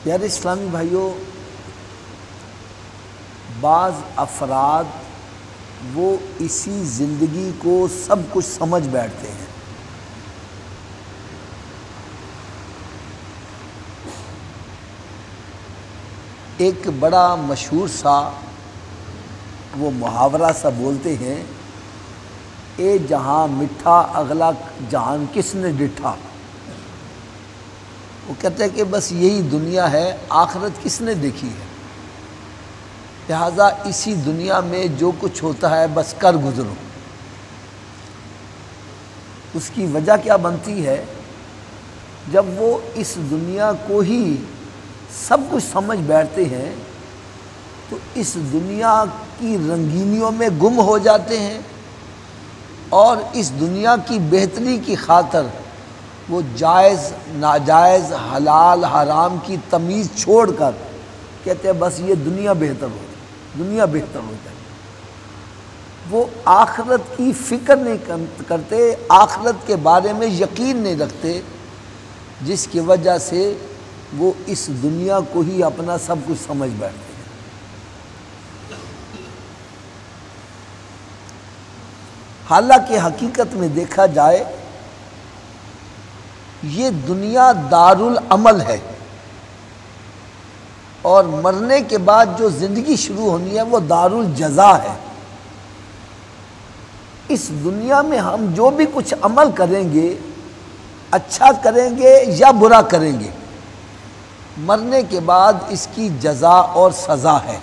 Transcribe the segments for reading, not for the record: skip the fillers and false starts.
پیارے اسلامی بھائیوں، بعض افراد وہ اسی زندگی کو سب کچھ سمجھ بیٹھتے ہیں۔ ایک بڑا مشہور سا وہ محاورہ سا بولتے ہیں، اے جہاں مٹھا اگلا جہان کس نے ڈٹھا۔ وہ کہتے ہیں کہ بس یہی دنیا ہے، آخرت کس نے دیکھی ہے، لہٰذا اسی دنیا میں جو کچھ ہوتا ہے بس کر گزرو۔ اس کی وجہ کیا بنتی ہے؟ جب وہ اس دنیا کو ہی سب کچھ سمجھ بیٹھتے ہیں تو اس دنیا کی رنگینیوں میں گم ہو جاتے ہیں، اور اس دنیا کی بہتری کی خاطر وہ جائز ناجائز حلال حرام کی تمیز چھوڑ کر کہتے ہیں بس یہ دنیا بہتر ہو جائے، دنیا بہتر ہو جائے۔ وہ آخرت کی فکر نہیں کرتے، آخرت کے بارے میں یقین نہیں رکھتے، جس کی وجہ سے وہ اس دنیا کو ہی اپنا سب کچھ سمجھ بیٹھتے ہیں۔ حالانکہ حقیقت میں دیکھا جائے یہ دنیا دارالعمل ہے، اور مرنے کے بعد جو زندگی شروع ہونی ہے وہ دارالجزا ہے۔ اس دنیا میں ہم جو بھی کچھ عمل کریں گے، اچھا کریں گے یا برا کریں گے، مرنے کے بعد اس کی جزا اور سزا ہے۔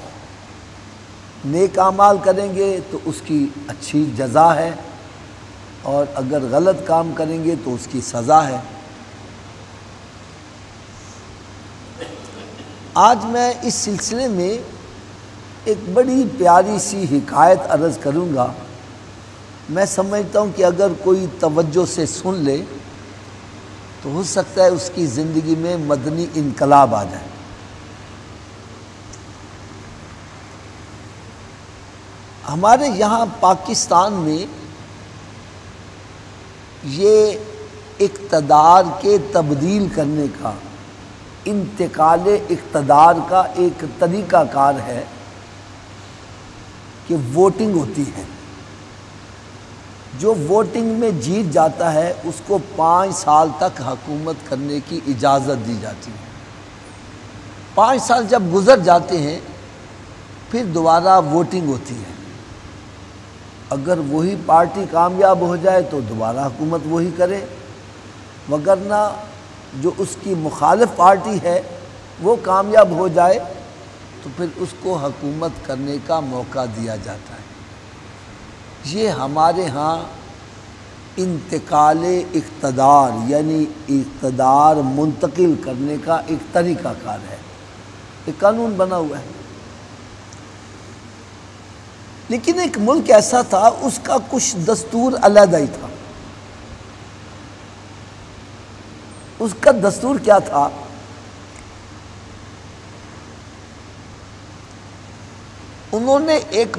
نیک اعمال کریں گے تو اس کی اچھی جزا ہے، اور اگر غلط کام کریں گے تو اس کی سزا ہے۔ آج میں اس سلسلے میں ایک بڑی پیاری سی حکایت عرض کروں گا۔ میں سمجھتا ہوں کہ اگر کوئی توجہ سے سن لے تو ہو سکتا ہے اس کی زندگی میں مدنی انقلاب آ جائے۔ ہمارے یہاں پاکستان میں یہ اقتدار کے تبدیل کرنے کا، انتقال اقتدار کا ایک طریقہ کار ہے کہ ووٹنگ ہوتی ہے۔ جو ووٹنگ میں جیت جاتا ہے اس کو 5 سال تک حکومت کرنے کی اجازت دی جاتی ہے۔ 5 سال جب گزر جاتے ہیں پھر دوبارہ ووٹنگ ہوتی ہے۔ اگر وہی پارٹی کامیاب ہو جائے تو دوبارہ حکومت وہی کرے، وگرنہ جو اس کی مخالف پارٹی ہے وہ کامیاب ہو جائے تو پھر اس کو حکومت کرنے کا موقع دیا جاتا ہے۔ یہ ہمارے ہاں انتقال اقتدار یعنی اقتدار منتقل کرنے کا ایک طریقہ کار ہے، ایک قانون بنا ہوا ہے۔ لیکن ایک ملک ایسا تھا اس کا کچھ دستور علیحدہ ہی تھا۔ اس کا دستور کیا تھا؟ انہوں نے ایک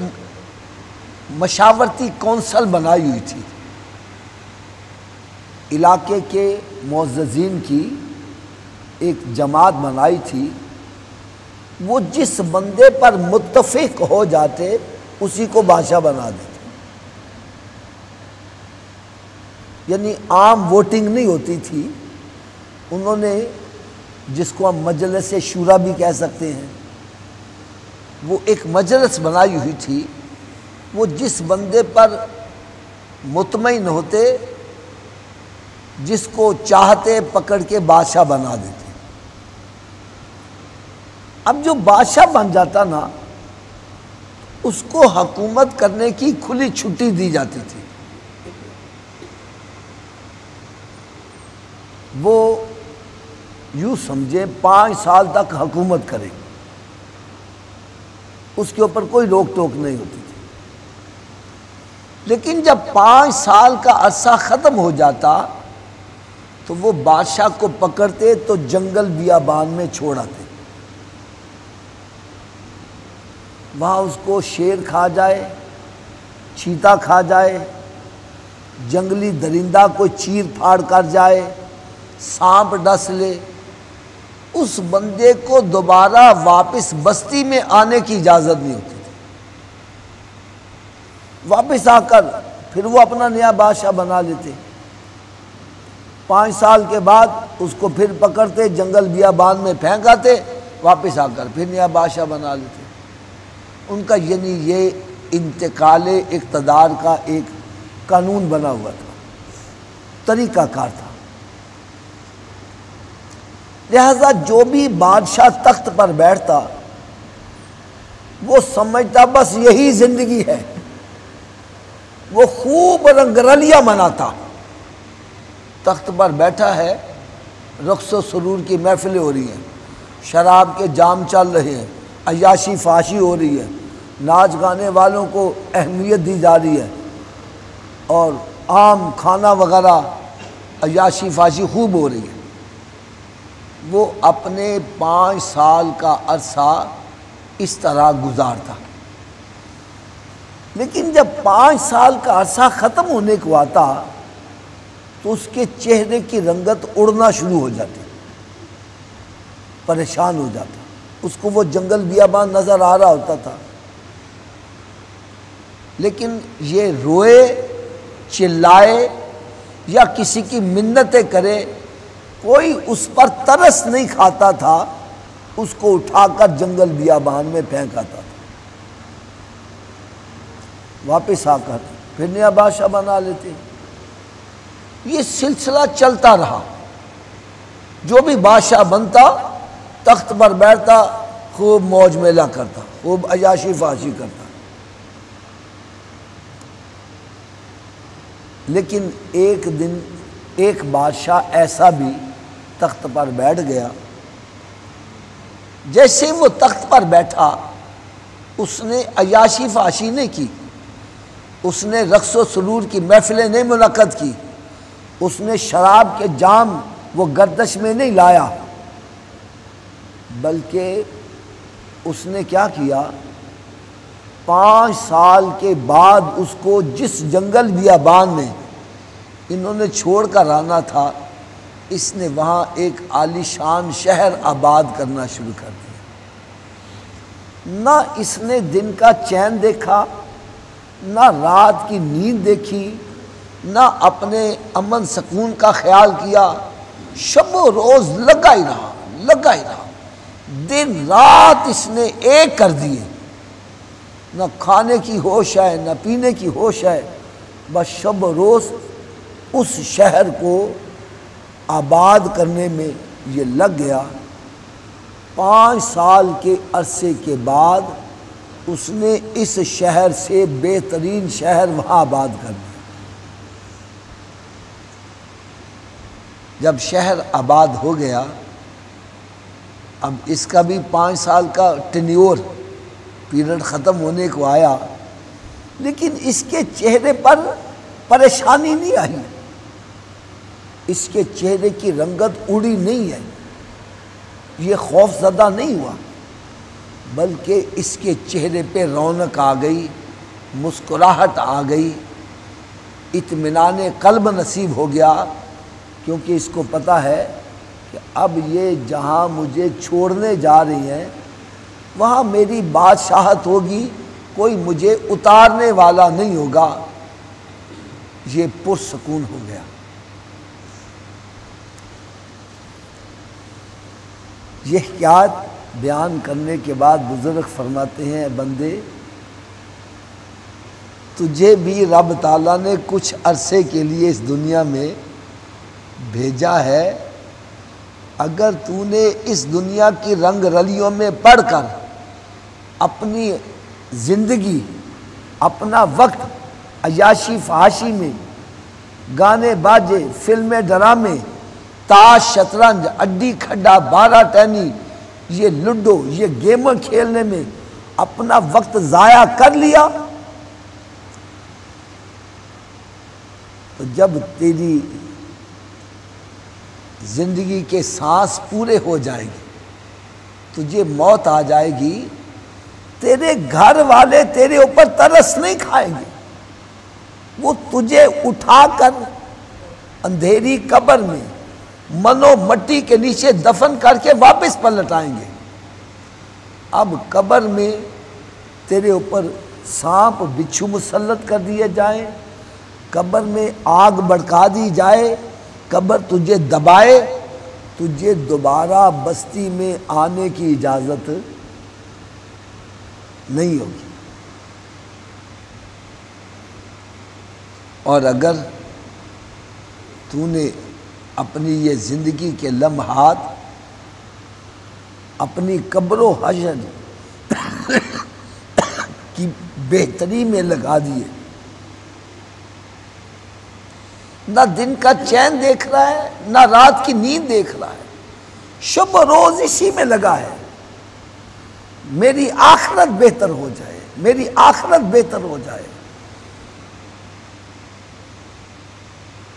مشاورتی کونسل بنائی ہوئی تھی، علاقے کے معززین کی ایک جماعت بنائی تھی۔ وہ جس بندے پر متفق ہو جاتے اسی کو بادشاہ بنا دیتے، یعنی عام ووٹنگ نہیں ہوتی تھی۔ انہوں نے، جس کو ہم مجلس شورا بھی کہہ سکتے ہیں، وہ ایک مجلس بنائی ہوئی تھی۔ وہ جس بندے پر مطمئن ہوتے، جس کو چاہتے پکڑ کے بادشاہ بنا دیتے۔ اب جو بادشاہ بن جاتا نا، اس کو حکومت کرنے کی کھلی چھٹی دی جاتی تھی۔ وہ یوں سمجھے 5 سال تک حکومت کرے، اس کے اوپر کوئی روک ٹوک نہیں ہوتی تھی۔ لیکن جب 5 سال کا عرصہ ختم ہو جاتا تو وہ بادشاہ کو پکڑتے تو جنگل بیابان میں چھوڑ آتے۔ وہاں اس کو شیر کھا جائے، چیتا کھا جائے، جنگلی درندہ کوئی چیر پھاڑ کر جائے، سانپ ڈس لے، اس بندے کو دوبارہ واپس بستی میں آنے کی اجازت نہیں ہوتی تھی۔ واپس آ کر پھر وہ اپنا نیا بادشاہ بنا لیتے۔ 5 سال کے بعد اس کو پھر پکڑتے، جنگل بیابان میں پھینک آتے، واپس آ کر پھر نیا بادشاہ بنا لیتے۔ ان کا یعنی یہ انتقال اقتدار کا ایک قانون بنا ہوا تھا، طریقہ کار تھا۔ لہذا جو بھی بادشاہ تخت پر بیٹھتا وہ سمجھتا بس یہی زندگی ہے، وہ خوب رنگرلیاں مناتا۔ تخت پر بیٹھا ہے، رقص و سرور کی محفلیں ہو رہی ہیں، شراب کے جام چل رہے ہیں، عیاشی فحاشی ہو رہی ہے، ناچ گانے والوں کو اہمیت دی جا رہی ہے، اور عام کھانا وغیرہ عیاشی فحاشی خوب ہو رہی ہے۔ وہ اپنے 5 سال کا عرصہ اس طرح گزارتا۔ لیکن جب 5 سال کا عرصہ ختم ہونے کو آتا تو اس کے چہرے کی رنگت اڑنا شروع ہو جاتی، پریشان ہو جاتا۔ اس کو وہ جنگل بیابان نظر آ رہا ہوتا تھا، لیکن یہ روئے، چلائے یا کسی کی منتیں کرے، کوئی اس پر ترس نہیں کھاتا تھا۔ اس کو اٹھا کر جنگل بیابان میں پھینک آتا تھا، واپس آ کر پھر نیا بادشاہ بنا لیتے۔ یہ سلسلہ چلتا رہا۔ جو بھی بادشاہ بنتا تخت پر بیٹھتا، خوب موج میلہ کرتا، خوب عیاشی فحاشی کرتا۔ لیکن ایک دن ایک بادشاہ ایسا بھی تخت پر بیٹھ گیا، جیسے وہ تخت پر بیٹھا اس نے عیاشی فحاشی نہیں کی، اس نے رقص و سرور کی محفلیں نہیں منعقد کی، اس نے شراب کے جام وہ گردش میں نہیں لایا، بلکہ اس نے کیا کیا، 5 سال کے بعد اس کو جس جنگل بیابان میں انہوں نے چھوڑ کر آنا تھا، اس نے وہاں ایک عالی شان شہر آباد کرنا شروع کر دیا۔ نہ اس نے دن کا چین دیکھا، نہ رات کی نیند دیکھی، نہ اپنے امن سکون کا خیال کیا، شب و روز لگا ہی رہا، دن رات اس نے ایک کر دیے، نہ کھانے کی ہوش ہے نہ پینے کی ہوش ہے، بس شب و روز اس شہر کو آباد کرنے میں یہ لگ گیا۔ 5 سال کے عرصے کے بعد اس نے اس شہر سے بہترین شہر وہاں آباد کر دیا۔ جب شہر آباد ہو گیا، اب اس کا بھی 5 سال کا ٹینیور پیریڈ ختم ہونے کو آیا، لیکن اس کے چہرے پر پریشانی نہیں آئی، اس کے چہرے کی رنگت اڑی نہیں ہے، یہ خوف زدہ نہیں ہوا، بلکہ اس کے چہرے پہ رونق آ گئی، مسکراہٹ آ گئی، اطمینان قلب نصیب ہو گیا، کیونکہ اس کو پتہ ہے کہ اب یہ جہاں مجھے چھوڑنے جا رہی ہیں وہاں میری بادشاہت ہوگی، کوئی مجھے اتارنے والا نہیں ہوگا۔ یہ پرسکون ہو گیا۔ یہ حکایت بیان کرنے کے بعد بزرگ فرماتے ہیں، بندے تجھے بھی رب تعالیٰ نے کچھ عرصے کے لیے اس دنیا میں بھیجا ہے، اگر تو نے اس دنیا کی رنگ رلیوں میں پڑھ کر اپنی زندگی، اپنا وقت عیاشی فحاشی میں، گانے باجے، فلمیں ڈرامے، تاش شطرنج، اڈی کھڈا، 12 ٹینی، یہ لڈو، یہ گیم کھیلنے میں اپنا وقت ضائع کر لیا، تو جب تیری زندگی کے سانس پورے ہو جائے گی، تجھے موت آ جائے گی، تیرے گھر والے تیرے اوپر ترس نہیں کھائیں گے، وہ تجھے اٹھا کر اندھیری قبر میں منو مٹی کے نیچے دفن کر کے واپس پلٹ آئیں گے۔ اب قبر میں تیرے اوپر سانپ بچھو مسلط کر دیے جائیں، قبر میں آگ بھڑکا دی جائے، قبر تجھے دبائے، تجھے دوبارہ بستی میں آنے کی اجازت نہیں ہوگی۔ اور اگر تو نے اپنی یہ زندگی کے لمحات اپنی قبر و حشر کی بہتری میں لگا دیے، نہ دن کا چین دیکھ رہا ہے نہ رات کی نیند دیکھ رہا ہے، شب و روز اسی میں لگا ہے، میری آخرت بہتر ہو جائے، میری آخرت بہتر ہو جائے،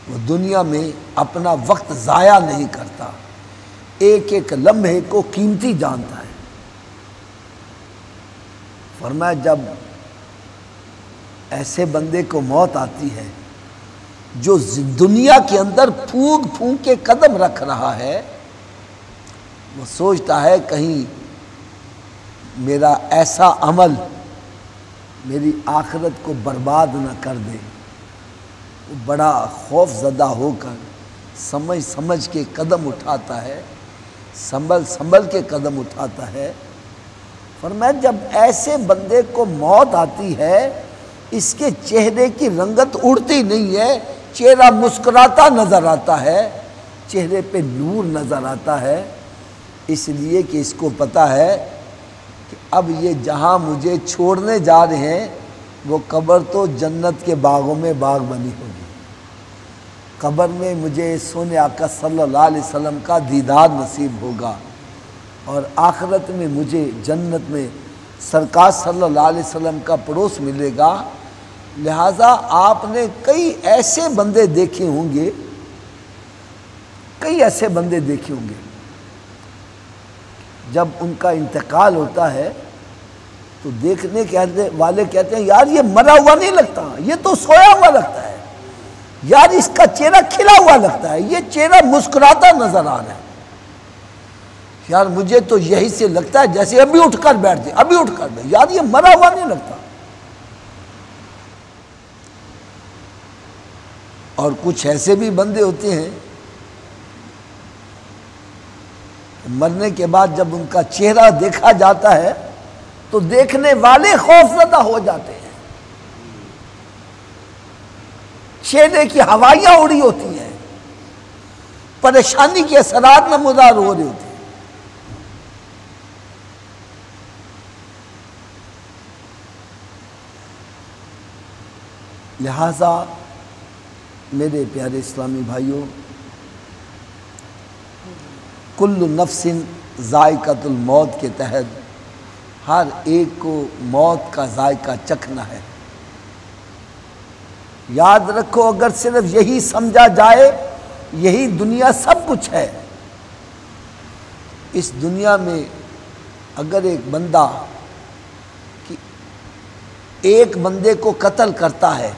وہ دنیا میں اپنا وقت ضائع نہیں کرتا، ایک ایک لمحے کو قیمتی جانتا ہے۔ فرمایا جب ایسے بندے کو موت آتی ہے جو دنیا کے اندر پھونک پھونک کے قدم رکھ رہا ہے، وہ سوچتا ہے کہیں میرا ایسا عمل میری آخرت کو برباد نہ کر دے، وہ بڑا خوف زدہ ہو کر سمجھ سمجھ کے قدم اٹھاتا ہے، سنبھل کے قدم اٹھاتا ہے۔ فرمایا جب ایسے بندے کو موت آتی ہے، اس کے چہرے کی رنگت اڑتی نہیں ہے، چہرہ مسکراتا نظر آتا ہے، چہرے پہ نور نظر آتا ہے، اس لیے کہ اس کو پتہ ہے کہ اب یہ جہاں مجھے چھوڑنے جا رہے ہیں وہ قبر تو جنت کے باغوں میں باغ بنی ہوگی، قبر میں مجھے سونے آقا صلی اللہ علیہ وسلم کا دیدار نصیب ہوگا، اور آخرت میں مجھے جنت میں سرکار صلی اللہ علیہ وسلم کا پڑوس ملے گا۔ لہٰذا آپ نے کئی ایسے بندے دیکھے ہوں گے، کئی ایسے بندے دیکھے ہوں گے، جب ان کا انتقال ہوتا ہے تو دیکھنے والے کہتے ہیں یار یہ مرا ہوا نہیں لگتا، یہ تو سویا ہوا لگتا ہے، یار اس کا چہرہ کھلا ہوا لگتا ہے، یہ چہرہ مسکراتا نظر آ رہا ہے، یار مجھے تو یہی سے لگتا ہے جیسے ابھی اٹھ کر بیٹھ جائے، ابھی اٹھ کر بیٹھ، یار یہ مرا ہوا نہیں لگتا۔ اور کچھ ایسے بھی بندے ہوتے ہیں مرنے کے بعد جب ان کا چہرہ دیکھا جاتا ہے تو دیکھنے والے خوفزدہ ہو جاتے ہیں، چہرے کی ہوائیاں اڑی ہوتی ہیں، پریشانی کے اثرات نمودار ہو رہے ہوتے ہیں۔ لہذا میرے پیارے اسلامی بھائیوں، کل نفس ذائقۃ الموت کے تحت ہر ایک کو موت کا ذائقہ چکھنا ہے۔ یاد رکھو اگر صرف یہی سمجھا جائے یہی دنیا سب کچھ ہے، اس دنیا میں اگر ایک بندہ ایک بندے کو قتل کرتا ہے،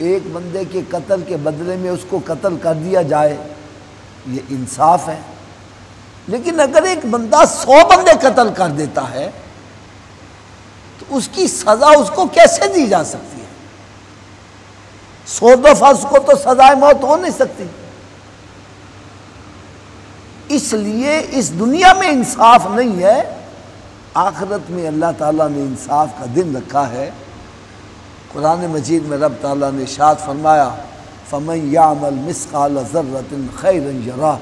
ایک بندے کے قتل کے بدلے میں اس کو قتل کر دیا جائے، یہ انصاف ہے، لیکن اگر ایک بندہ 100 بندے قتل کر دیتا ہے تو اس کی سزا اس کو کیسے دی جا سکتی ہے؟ 100 دفعہ اس کو تو سزائے موت ہو نہیں سکتی۔ اس لیے اس دنیا میں انصاف نہیں ہے، آخرت میں اللہ تعالیٰ نے انصاف کا دن رکھا ہے۔ قرآن مجید میں رب تعالیٰ نے ارشاد فرمایا فَمَن يَعْمَلْ مِثْقَالَ ذَرَّةٍ خَيْرًا يَرَهُ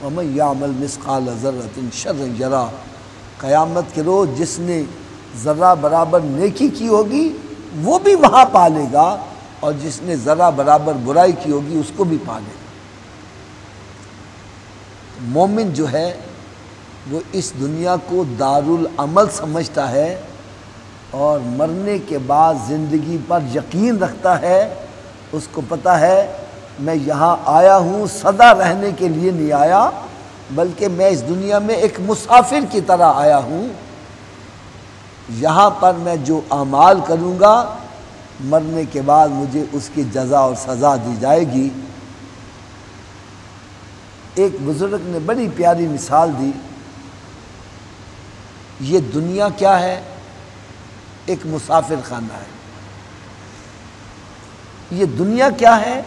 وَمَن يَعْمَلْ مِثْقَالَ ذَرَّةٍ شَرًّا يَرَهُ۔ قیامت کے روز جس نے ذرہ برابر نیکی کی ہوگی وہ بھی وہاں پالے گا، اور جس نے ذرہ برابر برائی کی ہوگی اس کو بھی پالے گا۔ مومن جو ہے وہ اس دنیا کو دارالعمل سمجھتا ہے اور مرنے کے بعد زندگی پر یقین رکھتا ہے، اس کو پتہ ہے میں یہاں آیا ہوں سدا رہنے کے لیے نہیں آیا، بلکہ میں اس دنیا میں ایک مسافر کی طرح آیا ہوں، یہاں پر میں جو اعمال کروں گا مرنے کے بعد مجھے اس کی جزا اور سزا دی جائے گی۔ ایک بزرگ نے بڑی پیاری مثال دی، یہ دنیا کیا ہے؟ ایک مسافر خانہ ہے۔ یہ دنیا کیا ہے؟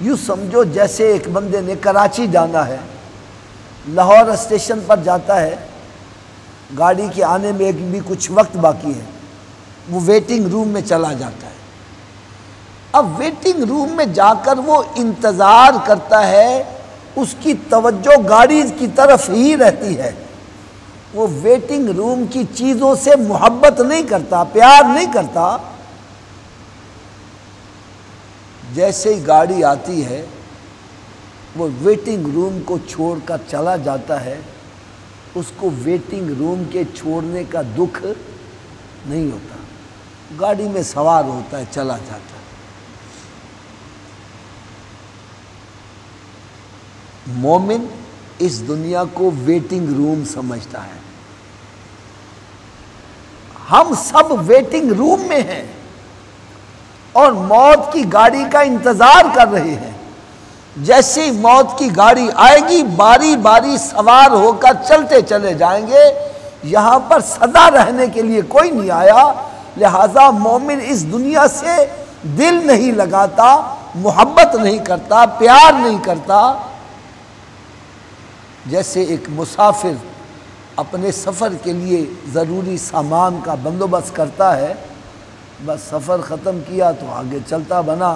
یوں سمجھو جیسے ایک بندے نے کراچی جانا ہے، لاہور اسٹیشن پر جاتا ہے، گاڑی کے آنے میں بھی کچھ وقت باقی ہے، وہ ویٹنگ روم میں چلا جاتا ہے۔ اب ویٹنگ روم میں جا کر وہ انتظار کرتا ہے، اس کی توجہ گاڑی کی طرف ہی رہتی ہے، وہ ویٹنگ روم کی چیزوں سے محبت نہیں کرتا، پیار نہیں کرتا۔ جیسے ہی گاڑی آتی ہے وہ ویٹنگ روم کو چھوڑ کر چلا جاتا ہے، اس کو ویٹنگ روم کے چھوڑنے کا دکھ نہیں ہوتا، گاڑی میں سوار ہوتا ہے، چلا جاتا ہے۔ مومن اس دنیا کو ویٹنگ روم سمجھتا ہے۔ ہم سب ویٹنگ روم میں ہیں اور موت کی گاڑی کا انتظار کر رہے ہیں۔ جیسے ہی موت کی گاڑی آئے گی باری باری سوار ہو کر چلتے چلے جائیں گے، یہاں پر سدا رہنے کے لیے کوئی نہیں آیا، لہذا مومن اس دنیا سے دل نہیں لگاتا، محبت نہیں کرتا، پیار نہیں کرتا۔ جیسے ایک مسافر اپنے سفر کے لیے ضروری سامان کا بندوبست کرتا ہے، بس سفر ختم کیا تو آگے چلتا بنا،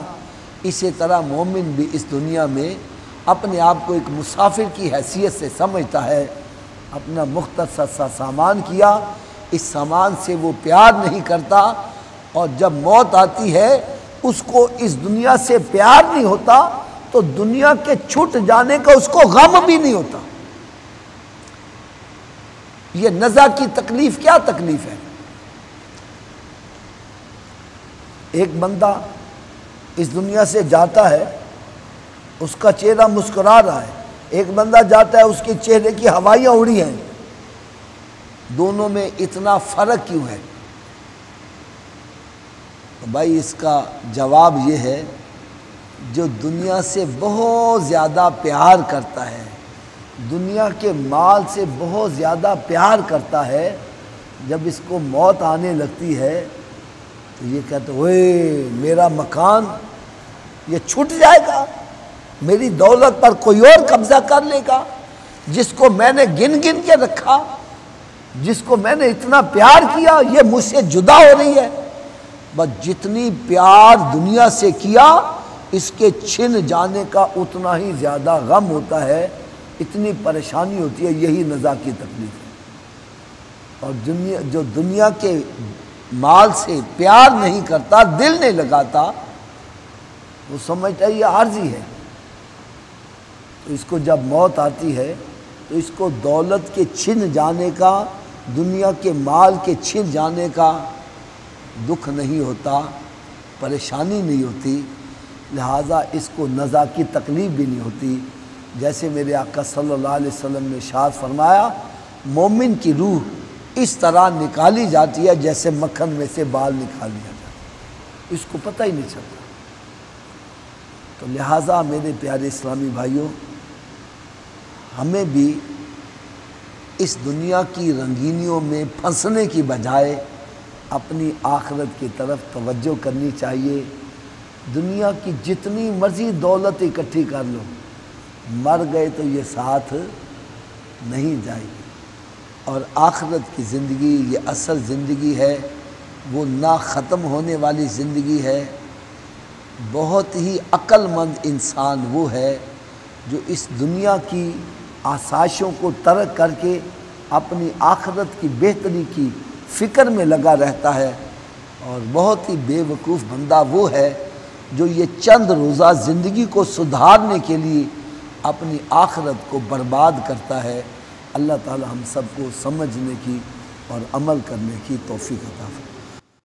اسی طرح مومن بھی اس دنیا میں اپنے آپ کو ایک مسافر کی حیثیت سے سمجھتا ہے۔ اپنا مختصر سا سامان کیا، اس سامان سے وہ پیار نہیں کرتا، اور جب موت آتی ہے اس کو اس دنیا سے پیار نہیں ہوتا، تو دنیا کے چھوٹ جانے کا اس کو غم بھی نہیں ہوتا۔ یہ نزع کی تکلیف کیا تکلیف ہے؟ ایک بندہ اس دنیا سے جاتا ہے، اس کا چہرہ مسکرا رہا ہے، ایک بندہ جاتا ہے اس کے چہرے کی ہوائیاں اڑی ہیں، دونوں میں اتنا فرق کیوں ہے؟ تو بھائی اس کا جواب یہ ہے، جو دنیا سے بہت زیادہ پیار کرتا ہے، دنیا کے مال سے بہت زیادہ پیار کرتا ہے، جب اس کو موت آنے لگتی ہے تو یہ کہتا ہے اوئے میرا مکان یہ چھٹ جائے گا، میری دولت پر کوئی اور قبضہ کر لے گا، جس کو میں نے گن گن کے رکھا، جس کو میں نے اتنا پیار کیا، یہ مجھ سے جدا ہو رہی ہے۔ بس جتنی پیار دنیا سے کیا، اس کے چھن جانے کا اتنا ہی زیادہ غم ہوتا ہے، اتنی پریشانی ہوتی ہے۔ یہی نزع کی تکلیف ہے۔ اور جو دنیا کے مال سے پیار نہیں کرتا، دل نہیں لگاتا، وہ سمجھتا ہے یہ عارضی ہے۔ تو اس کو جب موت آتی ہے تو اس کو دولت کے چھن جانے کا، دنیا کے مال کے چھن جانے کا دکھ نہیں ہوتا، پریشانی نہیں ہوتی، لہٰذا اس کو نزع کی تکلیف بھی نہیں ہوتی۔ جیسے میرے آقا صلی اللہ علیہ وسلم نے ارشاد فرمایا، مومن کی روح اس طرح نکالی جاتی ہے جیسے مکھن میں سے بال نکال لیا جاتا ہے، اس کو پتہ ہی نہیں چلتا۔ تو لہٰذا میرے پیارے اسلامی بھائیوں، ہمیں بھی اس دنیا کی رنگینیوں میں پھنسنے کی بجائے اپنی آخرت کی طرف توجہ کرنی چاہیے۔ دنیا کی جتنی مرضی دولت اکٹھی کر لو، مر گئے تو یہ ساتھ نہیں جائے گی، اور آخرت کی زندگی یہ اصل زندگی ہے، وہ نہ ختم ہونے والی زندگی ہے۔ بہت ہی عقل مند انسان وہ ہے جو اس دنیا کی آسائشوں کو ترک کر کے اپنی آخرت کی بہتری کی فکر میں لگا رہتا ہے، اور بہت ہی بے وقوف بندہ وہ ہے جو یہ چند روزہ زندگی کو سدھارنے کے لیے اپنی آخرت کو برباد کرتا ہے۔ اللہ تعالی ہم سب کو سمجھنے کی اور عمل کرنے کی توفیق عطا فرمائے۔